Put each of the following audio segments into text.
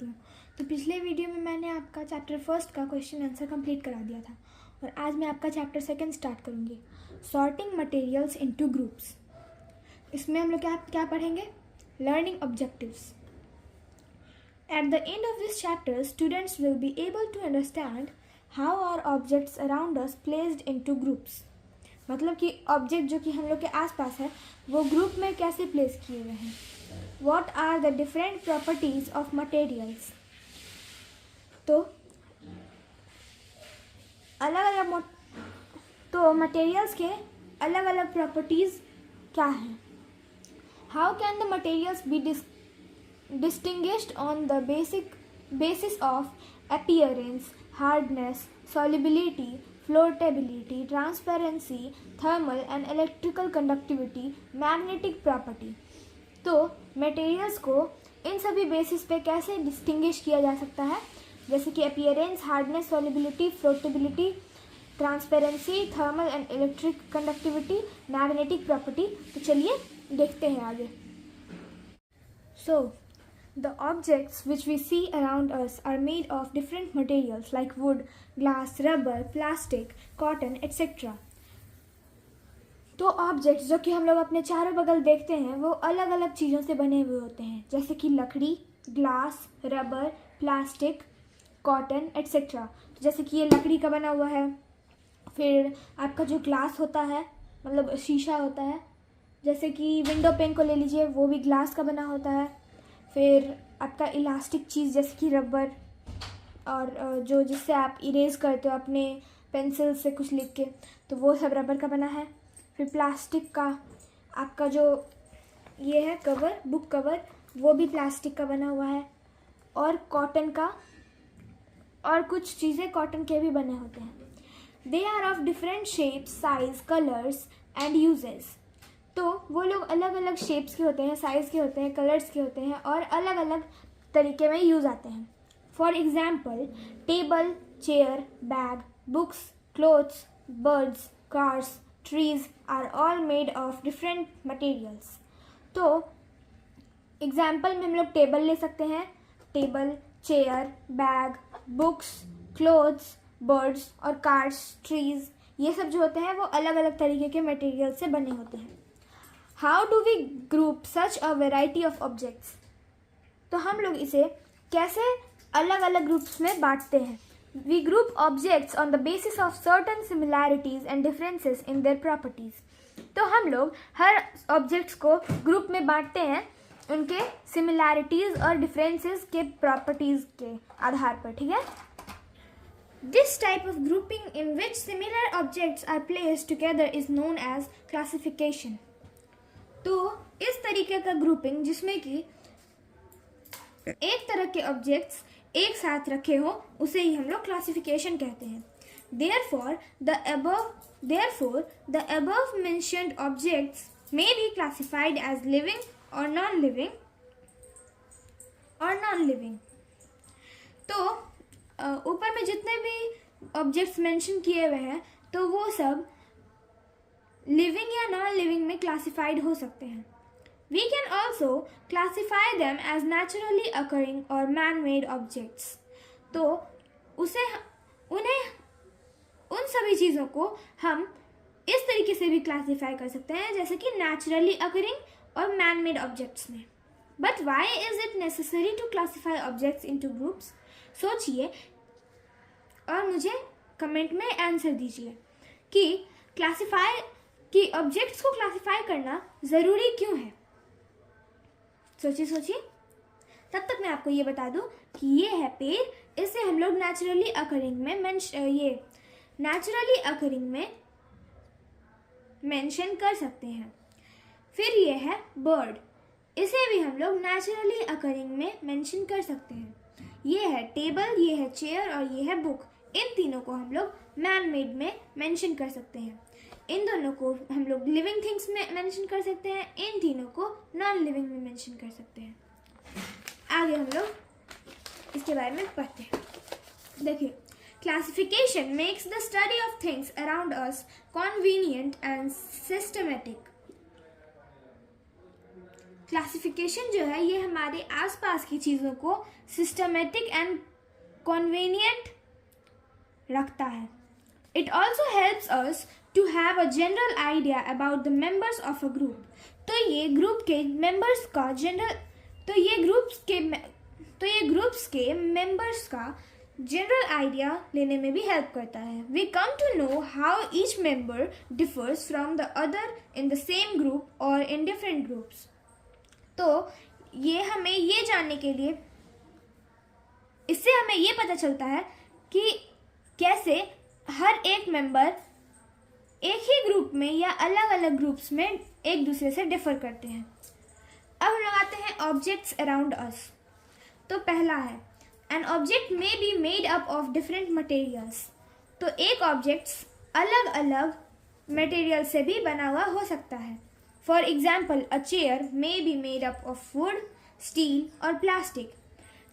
करती हूँ। तो पिछले वीडियो में मैंने आपका चैप्टर फर्स्ट का क्वेश्चन आंसर कंप्लीट करा दिया था और आज मैं आपका चैप्टर सेकंड स्टार्ट करूँगी, सॉर्टिंग मटेरियल्स इनटू ग्रुप्स। इसमें हम लोग क्या पढ़ेंगे, learning objectives. At the end of this chapter, students will be able to understand how are objects around us placed into groups. मतलब कि ऑब्जेक्ट जो कि हम लोग के आसपास है वो ग्रुप में कैसे प्लेस किए गए हैं. What are the different properties of materials? तो मटेरियल्स के अलग अलग प्रॉपर्टीज क्या हैं. How can the materials be distinguished on the basis of appearance, hardness, solubility, floatability, transparency, thermal and electrical conductivity, magnetic property. तो मटेरियल्स को इन सभी basis पे कैसे डिस्टिंग्विश किया जा सकता है, जैसे कि appearance, hardness, solubility, floatability, transparency, thermal and electric conductivity, magnetic property. तो चलिए देखते हैं आगे. So, the objects which we see around us are made of different materials like wood, glass, rubber, plastic, cotton, etc. तो objects जो कि हम लोग अपने चारों बगल देखते हैं वो अलग अलग चीज़ों से बने हुए होते हैं, जैसे कि लकड़ी, glass, rubber, plastic, cotton, etcetera. तो जैसे कि ये लकड़ी का बना हुआ है. फिर आपका जो ग्लास होता है मतलब शीशा होता है, जैसे कि विंडो पेन को ले लीजिए, वो भी ग्लास का बना होता है. फिर आपका इलास्टिक चीज़ जैसे कि रबर और जो जिससे आप इरेज करते हो अपने पेंसिल से कुछ लिख के, तो वो सब रबर का बना है. फिर प्लास्टिक का आपका जो ये है कवर, बुक कवर, वो भी प्लास्टिक का बना हुआ है. और कॉटन का और कुछ चीज़ें कॉटन के भी बने होते हैं. They are of different shapes, size, colours and uses. तो वो लोग अलग अलग शेप्स के होते हैं, साइज़ के होते हैं, कलर्स के होते हैं और अलग अलग तरीके में यूज़ आते हैं. For example, table, chair, bag, books, clothes, birds, cars, trees are all made of different materials. तो एग्जाम्पल में हम लोग टेबल ले सकते हैं. Table, chair, bag, books, clothes, birds और कार्स, ट्रीज, ये सब जो होते हैं वो अलग अलग तरीके के मटेरियल से बने होते हैं. How do we group such a variety of objects. तो हम लोग इसे कैसे अलग अलग ग्रुप्स में बांटते हैं. We group objects on the basis of certain similarities and differences in their properties. तो हम लोग हर ऑब्जेक्ट्स को ग्रुप में बांटते हैं उनके सिमिलैरिटीज और डिफरेंसेस के प्रॉपर्टीज के आधार पर. ठीक है. This type of grouping in which similar objects are placed together is known as classification. तो इस तरीके का ग्रुपिंग जिसमें कि एक तरह के ऑब्जेक्ट्स एक साथ रखे हो उसे ही हम लोग क्लासिफिकेशन कहते हैं. Therefore, the above mentioned objects may be classified as living or non-living. तो ऊपर में जितने भी ऑब्जेक्ट्स मेंशन किए हुए हैं तो वो सब लिविंग या नॉन लिविंग में क्लासिफाइड हो सकते हैं. We can also classify them as naturally occurring और मैन मेड ऑब्जेक्ट्स. तो उन सभी चीज़ों को हम इस तरीके से भी क्लासिफाई कर सकते हैं जैसे कि नेचुरली अकरिंग और मैन मेड ऑब्जेक्ट्स में. But why is it necessary to classify objects into groups. सोचिए और मुझे कमेंट में आंसर दीजिए कि ऑब्जेक्ट्स को क्लासिफाई करना ज़रूरी क्यों है. सोचिए. तब तक मैं आपको ये बता दूं कि ये है पेड़, इसे हम लोग नेचुरली अकरिंग में मेंशन कर सकते हैं. फिर ये है बर्ड, इसे भी हम लोग नेचुरली अकरिंग में मेंशन कर सकते हैं. ये है टेबल, ये है चेयर और ये है बुक. इन तीनों को हम लोग मैन मेड में मेंशन कर सकते हैं. इन दोनों को हम लोग लिविंग थिंग्स में मेंशन कर सकते हैं, इन तीनों को नॉन लिविंग में मेंशन कर सकते हैं. आगे हम लोग इसके बारे में पढ़ते हैं. देखिए, classification makes the study of things around us convenient and systematic. Classification जो है ये हमारे आसपास की चीज़ों को सिस्टमेटिक एंड कन्वीनियंट रखता है. It also helps us to have a general idea about the members of a group. तो ये ग्रुप के मेंबर्स का ग्रुप्स के मेंबर्स का जनरल आइडिया लेने में भी हेल्प करता है. We come to know how each member differs from the other in the same group और इन डिफरेंट ग्रुप्स. तो ये हमें ये जानने के लिए, इससे हमें ये पता चलता है कि कैसे हर एक मेंबर एक ही ग्रुप में या अलग अलग ग्रुप्स में एक दूसरे से डिफर करते हैं. अब हम लगाते हैं ऑब्जेक्ट्स अराउंड अस. तो पहला है an object may be made up of different materials. तो एक ऑब्जेक्ट्स अलग अलग मटेरियल से भी बना हुआ हो सकता है. For example a chair may be made up of would, steel और प्लास्टिक.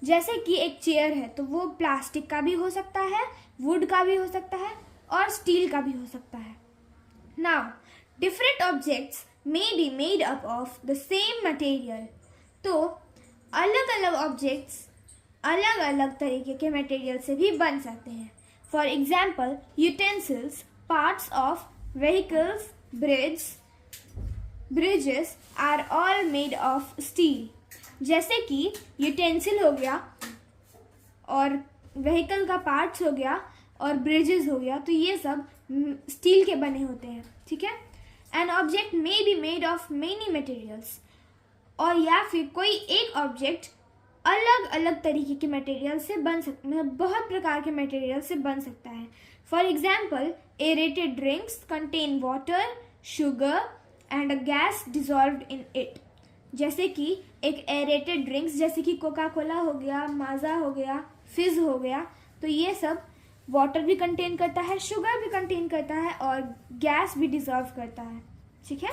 जैसे कि एक चेयर है तो वो प्लास्टिक का भी हो सकता है, वुड का भी हो सकता है और स्टील का भी हो सकता है. Now different objects may be made up of the same material. तो अलग अलग ऑब्जेक्ट्स अलग अलग तरीके के मटेरियल से भी बन सकते हैं. For example utensils, parts of vehicles, bridges are all made of steel. जैसे कि यूटेंसिल हो गया और व्हीकल का पार्ट्स हो गया और ब्रिजेस हो गया, तो ये सब स्टील के बने होते हैं. ठीक है. An object may be made of many materials. और या फिर कोई एक ऑब्जेक्ट अलग अलग तरीके के मटेरियल से बन सकता है, बहुत प्रकार के मटेरियल से बन सकता है. For example aerated drinks contain water, sugar and a gas dissolved in it. जैसे कि एक एरेटेड ड्रिंक्स जैसे कि कोका कोला हो गया, माजा हो गया, फिज हो गया, तो ये सब वाटर भी कंटेन करता है, शुगर भी कंटेन करता है और गैस भी डिजॉल्व करता है. ठीक है.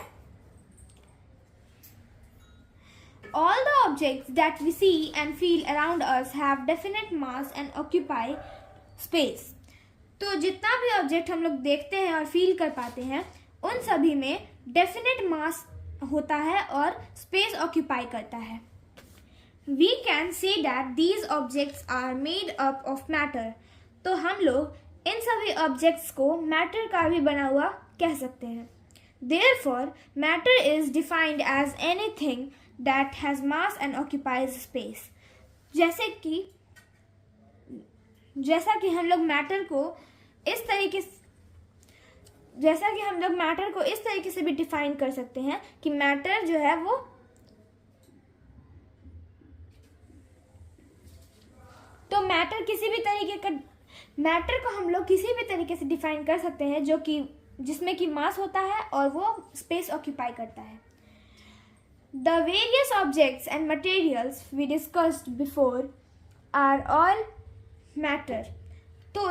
All the objects that we see and feel around us have definite mass and occupy space. तो जितना भी ऑब्जेक्ट हम लोग देखते हैं और फील कर पाते हैं उन सभी में डेफिनेट मास होता है और स्पेस ऑक्यूपाई करता है. We can say that these objects are made up of matter. तो हम लोग इन सभी ऑब्जेक्ट्स को मैटर का भी बना हुआ कह सकते हैं. Therefore, matter is defined as anything that has mass and occupies space. जैसा कि हम लोग मैटर को इस तरीके से भी डिफाइन कर सकते हैं कि मैटर जो है वो तो मैटर को हम लोग किसी भी तरीके से डिफाइन कर सकते हैं जिसमें कि मास होता है और वो स्पेस ऑक्यूपाई करता है. The various objects and materials we discussed before are all matter. तो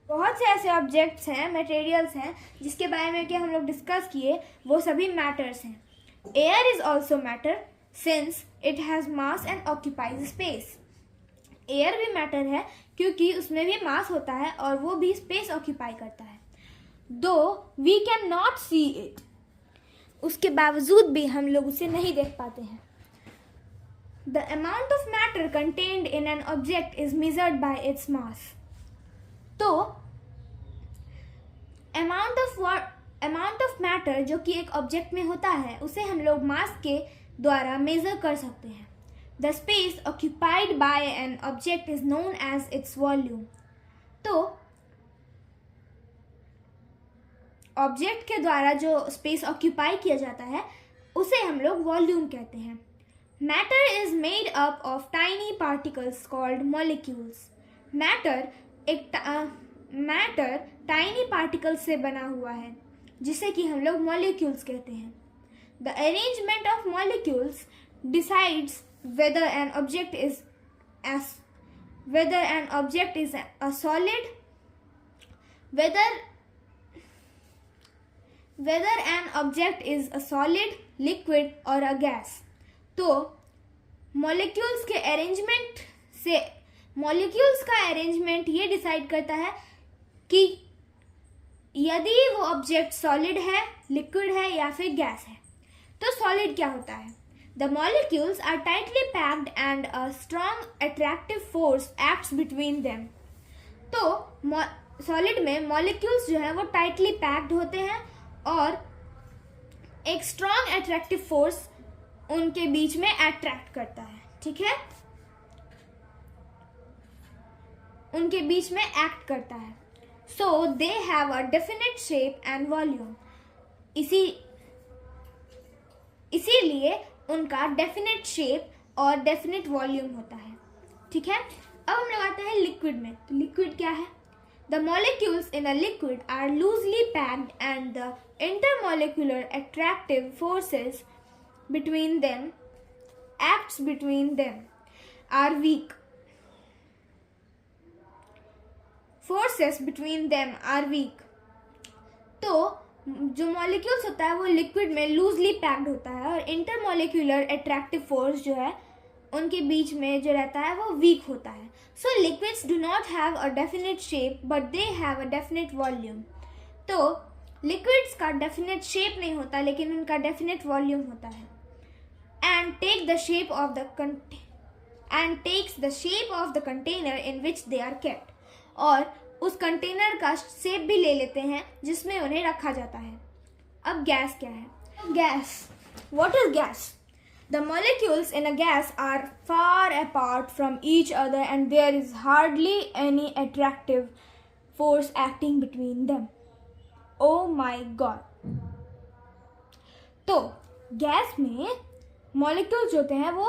बहुत से ऐसे ऑब्जेक्ट्स हैं, मटेरियल्स हैं जिसके बारे में कि हम लोग डिस्कस किए, वो सभी मैटर्स हैं. Air is also matter since it has mass and occupies space. Air भी मैटर है क्योंकि उसमें भी मास होता है और वो भी स्पेस ऑक्यूपाई करता है. Though we cannot see it. उसके बावजूद भी हम लोग उसे नहीं देख पाते हैं. The amount of matter contained in an object is measured by its mass. तो amount of matter जो कि एक ऑब्जेक्ट में होता है उसे हम लोग मास के द्वारा मेजर कर सकते हैं. The space occupied by an object is known as its volume. तो ऑब्जेक्ट के द्वारा जो स्पेस ऑक्यूपाई किया जाता है उसे हम लोग वॉल्यूम कहते हैं. Matter is made up of tiny particles called molecules. Matter tiny particles से बना हुआ है जिसे कि हम लोग मॉलिक्यूल्स कहते हैं. The arrangement of molecules decides whether an object is a solid, whether an object is a solid, liquid or a gas. तो मॉलिक्यूल्स का अरेंजमेंट ये डिसाइड करता है कि यदि वो ऑब्जेक्ट सॉलिड है, लिक्विड है या फिर गैस है. तो सॉलिड क्या होता है? The molecules are tightly packed and a strong attractive force acts between them. तो सॉलिड में मॉलिक्यूल्स जो है वो टाइटली पैक्ड होते हैं और एक स्ट्रॉन्ग अट्रैक्टिव फोर्स उनके बीच में अट्रैक्ट करता है, ठीक है, उनके बीच में एक्ट करता है. So they have a definite shape and volume. इसीलिए उनका डेफिनेट शेप और डेफिनेट वॉल्यूम होता है, ठीक है. अब हम लोग आते हैं लिक्विड में. तो लिक्विड क्या है? The molecules in a liquid are loosely packed and the intermolecular attractive forces between them acts between them are weak. Forces between them are weak. तो जो मॉलिक्यूल्स होता है वो लिक्विड में लूजली पैक्ड होता है और इंटरमॉलिक्यूलर अट्रैक्टिव फोर्स जो है उनके बीच में जो रहता है वो वीक होता है. So liquids do not have a definite shape but they have a definite volume. तो लिक्विड्स का डेफिनेट शेप नहीं होता लेकिन उनका डेफिनेट वॉल्यूम होता है. And takes the shape of the container in which they are kept. और उस कंटेनर का शेप भी ले लेते हैं जिसमें उन्हें रखा जाता है. अब गैस क्या है? Gas. What is gas? The molecules in a gas are far apart from each other and there is hardly any attractive force acting between them. Oh my God. तो गैस में मॉलिक्यूल्स होते हैं वो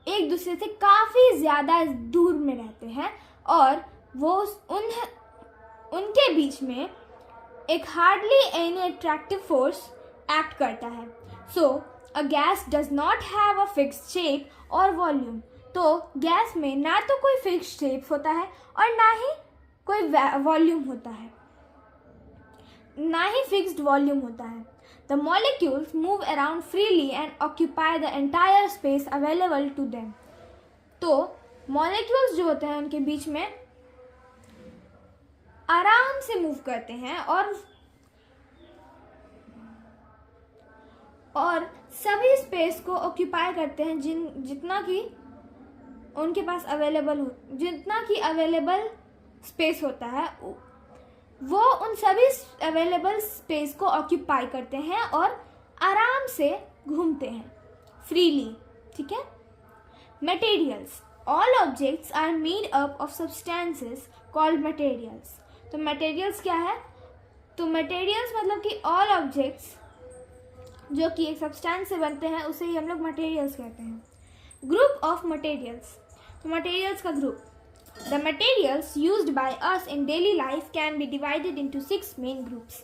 एक दूसरे से काफ़ी ज़्यादा दूर में रहते हैं और वो उनके बीच में एक hardly any attractive force act करता है. So a gas does not have a fixed shape और वॉल्यूम. तो गैस में ना तो कोई फिक्स्ड शेप होता है और ना ही कोई वॉल्यूम होता है, ना ही फिक्स्ड वॉल्यूम होता है. The molecules move around freely and occupy the entire space available to them. तो molecules जो होते हैं उनके बीच में आराम से मूव करते हैं और सभी स्पेस को ऑक्यूपाई करते हैं जितना कि उनके पास जितना कि अवेलेबल स्पेस होता है वो उन सभी अवेलेबल स्पेस को ऑक्यूपाई करते हैं और आराम से घूमते हैं फ्रीली, ठीक है. Materials. All objects are made up of substances called materials. तो मटेरियल्स क्या है? तो मटेरियल्स मतलब कि ऑल ऑब्जेक्ट्स जो कि एक सब्सटेंस से बनते हैं उसे ही हम लोग मटेरियल्स कहते हैं. Group of materials. तो मटेरियल्स का group. The materials used by us in daily life can be divided into 6 main groups.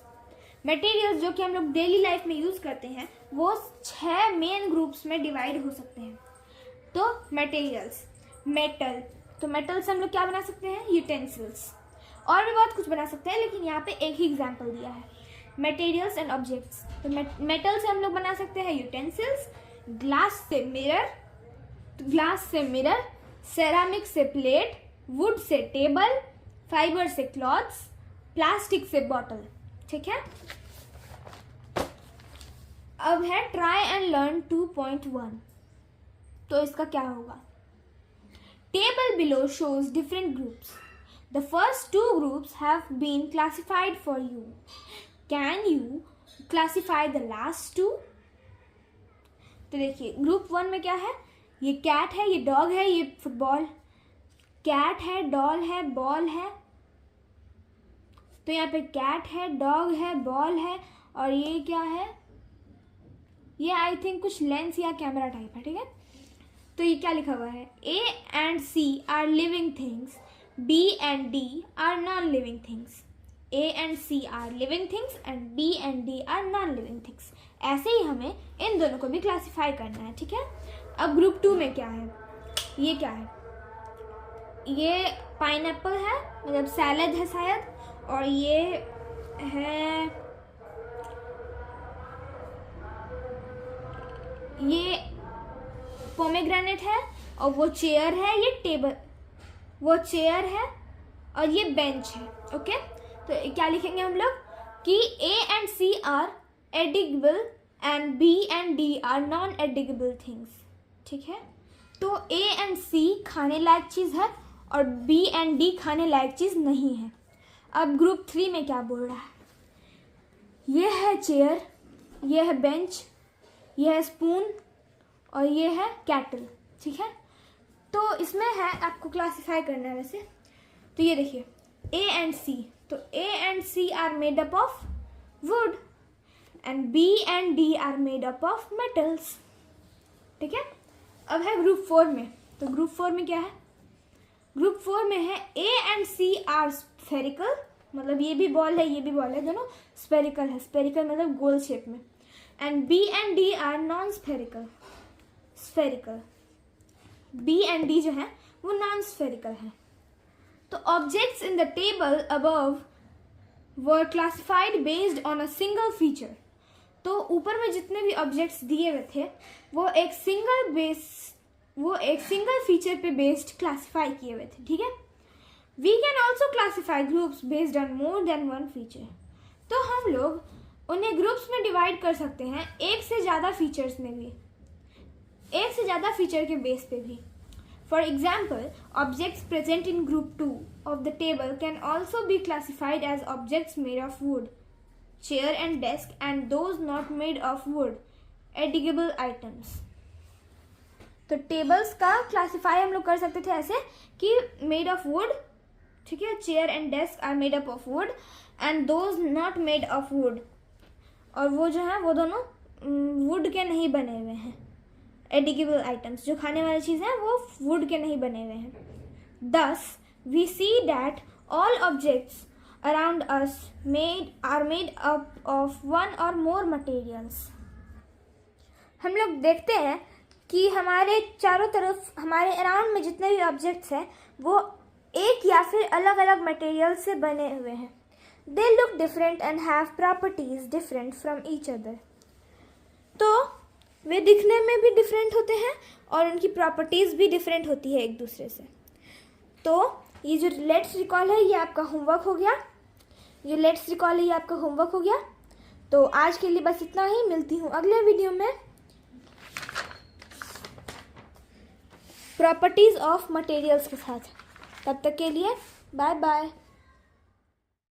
Materials जो कि हम लोग डेली लाइफ में यूज़ करते हैं वो 6 मेन ग्रुप्स में डिवाइड हो सकते हैं. तो मटेरियल्स. मेटल. तो मेटल से हम लोग क्या बना सकते हैं? यूटेंसिल्स. और भी बहुत कुछ बना सकते हैं लेकिन यहाँ पे एक ही एग्जाम्पल दिया है. Materials and objects. तो मेटल से हम लोग बना सकते हैं यूटेंसिल्स. ग्लास से मिरर. सेरामिक से plate. Would say table. Fibre से क्लॉथ्स. प्लास्टिक से बॉटल, ठीक है. अब है ट्राई एंड लर्न 2.1. तो इसका क्या होगा? Table below shows different groups. The first 2 groups have been classified for you. Can you classify the last 2? तो देखिए ग्रुप 1 में क्या है? ये कैट है, ये डॉग है, ये फुटबॉल. कैट है, डॉल है, बॉल है. तो यहाँ पे कैट है, डॉग है, बॉल है और ये क्या है? ये आई थिंक कुछ लेंस या कैमरा टाइप है, ठीक है. तो ये क्या लिखा हुआ है? A and C are living things. B and D are non living things. A and C are living things and B and D are non living things. ऐसे ही हमें इन दोनों को भी क्लासीफाई करना है, ठीक है. अब ग्रुप 2 में क्या है? ये क्या है? ये पाइनएप्पल है, मतलब सैलड है शायद. और ये है, ये पोमेग्रेनेट है और वो चेयर है, ये टेबल, वो चेयर है और ये बेंच है. ओके, तो क्या लिखेंगे हम लोग कि A and C are edible and B and D are non edible things. ठीक है। तो A एंड C खाने लायक चीज़ है और B एंड D खाने लायक चीज़ नहीं है। अब ग्रुप 3 में क्या बोल रहा है, ये है चेयर, ये है बेंच, ये है स्पून और ये है कैटल, ठीक है। तो इसमें है, आपको क्लासिफाई करना है वैसे। तो ये देखिए A एंड C, तो A and C are made up of wood and B and D are made up of metals, ठीक है। अब है ग्रुप 4 में। तो ग्रुप 4 में क्या है, ग्रुप 4 में है A and C are spherical, मतलब ये भी बॉल है ये भी बॉल है, दोनों स्फेरिकल है, स्फेरिकल मतलब गोल शेप में। And B and D are non spherical, spherical. B and D जो है वो नॉन स्फेरिकल है। तो objects in the table above were classified based on a single feature. तो ऊपर में जितने भी ऑब्जेक्ट्स दिए हुए थे वो एक सिंगल फीचर पे बेस्ड क्लासिफाई किए हुए थे, ठीक है। We can also classify groups based on more than one feature. तो हम लोग उन्हें ग्रुप्स में डिवाइड कर सकते हैं एक से ज़्यादा फीचर्स में भी, एक से ज़्यादा फीचर के बेस पे भी। For example, objects present in group 2 of the table can also be classified as objects made of wood, chair and desk, and those not made of wood, edible items. तो tables का classify हम लोग कर सकते थे ऐसे कि made of wood, ठीक है, chair and desk are made up of wood and those not made of wood, और वो जो है वो दोनों वुड के नहीं बने हुए हैं। एडिगेबल आइटम्स, जो खाने वाली चीज़ है वो वुड के नहीं बने हुए हैं। Thus, we see that all objects around us are made up of one or more materials. हम लोग देखते हैं कि हमारे चारों तरफ, हमारे अराउंड में जितने भी ऑब्जेक्ट्स हैं वो एक या फिर अलग अलग मटेरियल से बने हुए हैं। They look different and have properties different from each other. तो वे दिखने में भी डिफरेंट होते हैं और उनकी प्रॉपर्टीज़ भी डिफरेंट होती है एक दूसरे से। तो ये जो लेट्स रिकॉल है ये आपका होमवर्क हो गया, ये लेट्स रिकॉल है ये आपका होमवर्क हो गया। तो आज के लिए बस इतना ही, मिलती हूँ अगले वीडियो में प्रॉपर्टीज़ ऑफ मटेरियल्स के साथ। तब तक के लिए बाय बाय।